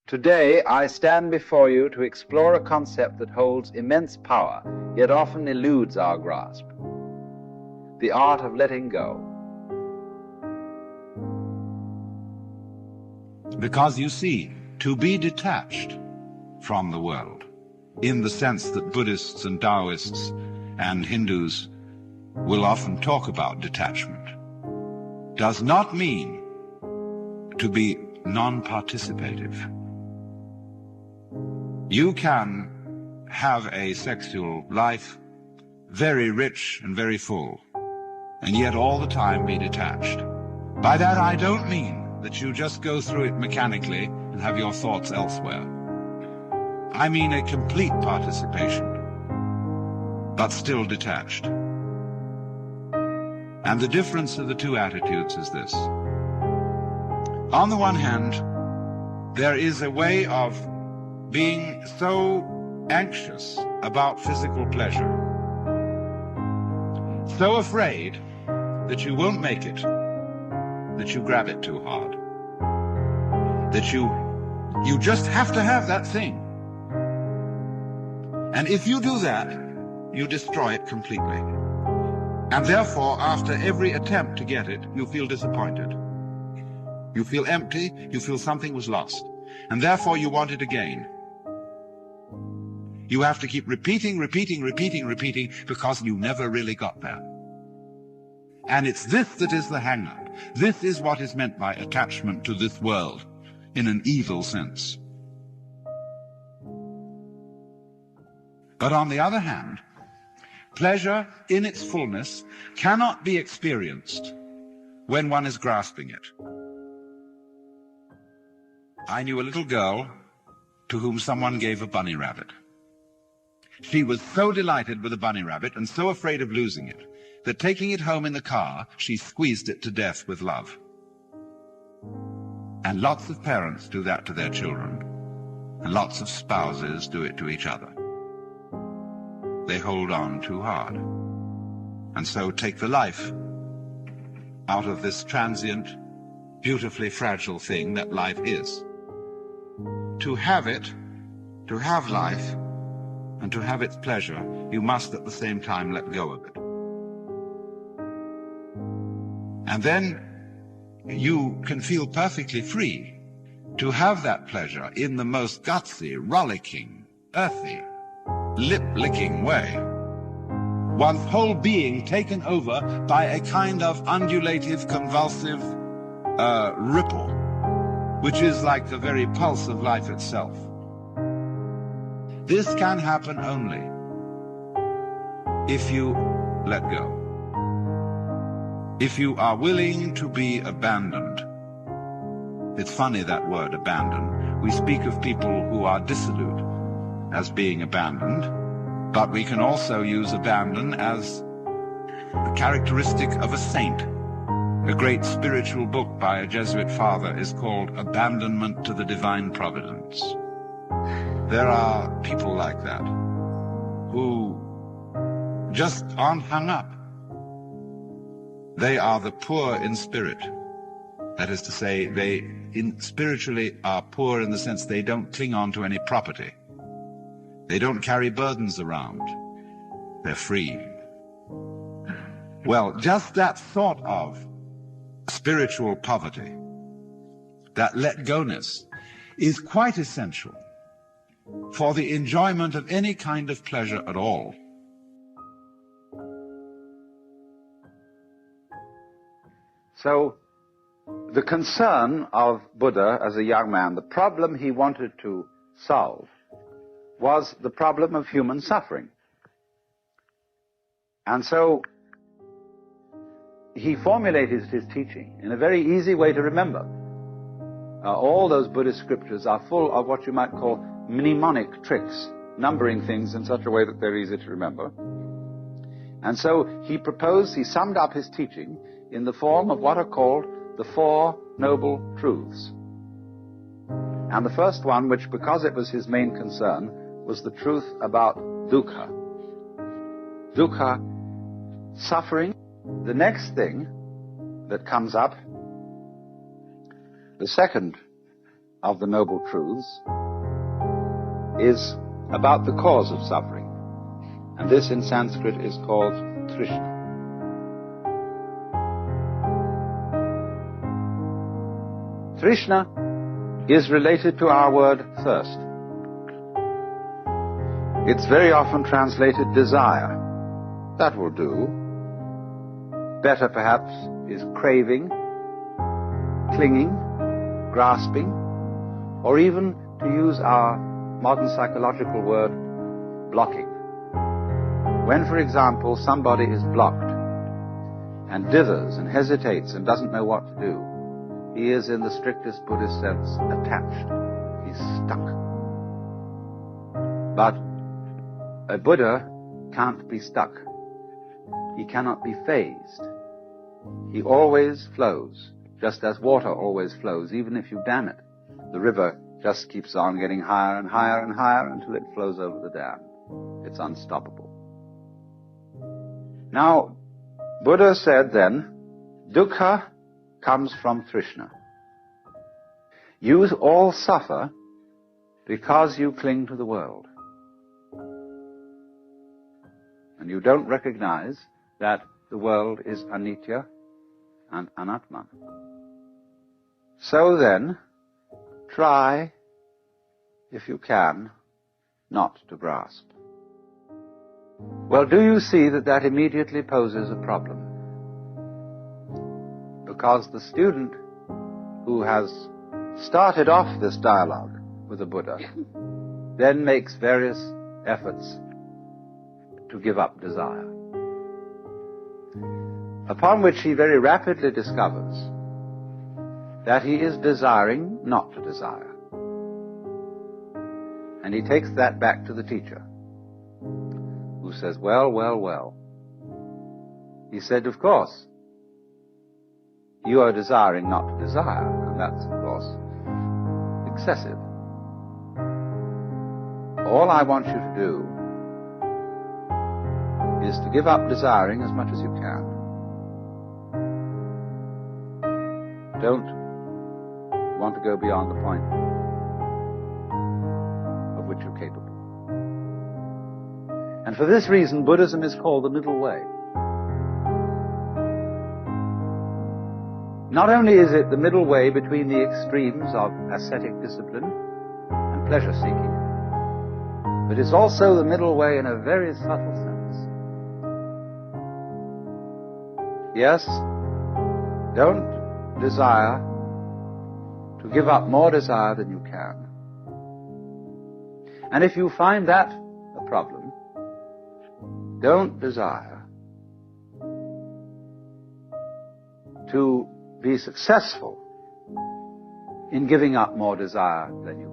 Today, I stand before you to explore a concept that holds immense power, yet often eludes our grasp: the art of letting go. Because you see, to be detached from the world, in the sense that Buddhists and Taoists and Hindus will often talk about detachment, does not mean to be non-participative. You can have a sexual life very rich and very full, and yet all the time be detached. By that I don't mean that you just go through it mechanically and have your thoughts elsewhere. I mean a complete participation, but still detached. And the difference of the two attitudes is this. On the one hand, there is a way of being so anxious about physical pleasure, so afraid that you won't make it, that you grab it too hard, that you just have to have that thing. And if you do that, you destroy it completely. And therefore, after every attempt to get it, you feel disappointed. You feel empty, you feel something was lost. And therefore you want it again. You have to keep repeating, because you never really got there. And it's this that is the hang-up. This is what is meant by attachment to this world, in an evil sense. But on the other hand, pleasure in its fullness cannot be experienced when one is grasping it. I knew a little girl to whom someone gave a bunny rabbit. She was so delighted with the bunny rabbit and so afraid of losing it that taking it home in the car, she squeezed it to death with love. And lots of parents do that to their children, and lots of spouses do it to each other. They hold on too hard, and so take the life out of this transient, beautifully fragile thing that life is. To have it, to have life, and to have its pleasure, you must at the same time let go of it. And then you can feel perfectly free to have that pleasure in the most gutsy, rollicking, earthy, lip-licking way. One's whole being taken over by a kind of undulative, convulsive ripple, which is like the very pulse of life itself. This can happen only if you let go. If you are willing to be abandoned. It's funny, that word, abandon. We speak of people who are dissolute as being abandoned, but we can also use abandon as the characteristic of a saint. A great spiritual book by a Jesuit father is called Abandonment to the Divine Providence. There are people like that who just aren't hung up. They are the poor in spirit. That is to say, they spiritually are poor in the sense they don't cling on to any property. They don't carry burdens around. They're free. Well, just that sort of spiritual poverty, that let-go-ness, is quite essential for the enjoyment of any kind of pleasure at all. So, the concern of Buddha as a young man, the problem he wanted to solve, was the problem of human suffering. And so, he formulated his teaching in a very easy way to remember. All those Buddhist scriptures are full of what you might call mnemonic tricks, numbering things in such a way that they're easy to remember. And so he summed up his teaching in the form of what are called the Four Noble Truths. And the first one, which because it was his main concern, was the truth about dukkha. Dukkha, suffering. The next thing that comes up, the second of the Noble Truths is about the cause of suffering. And this in Sanskrit is called Trishna. Trishna is related to our word thirst. It's very often translated desire. That will do. Better perhaps is craving, clinging, grasping, or even, to use our modern psychological word, blocking. When, for example, somebody is blocked and dithers and hesitates and doesn't know what to do, he is, in the strictest Buddhist sense, attached. He's stuck. But a Buddha can't be stuck. He cannot be phased. He always flows, just as water always flows, even if you dam it. The river just keeps on getting higher and higher and higher until it flows over the dam. It's unstoppable. Now, Buddha said then, dukkha comes from Trishna. You all suffer because you cling to the world. And you don't recognize that the world is anitya and anatman. So then, try, if you can, not to grasp. Well, do you see that that immediately poses a problem? Because the student who has started off this dialogue with the Buddha then makes various efforts to give up desire. Upon which he very rapidly discovers that he is desiring not to desire. And he takes that back to the teacher, who says, well, well, well. He said, of course, you are desiring not to desire, and that's, of course, excessive. All I want you to do is to give up desiring as much as you can. Don't want to go beyond the point of which you're capable. And for this reason, Buddhism is called the middle way. Not only is it the middle way between the extremes of ascetic discipline and pleasure-seeking, but it's also the middle way in a very subtle sense. Yes, don't desire to give up more desire than you can. And if you find that a problem, don't desire to be successful in giving up more desire than you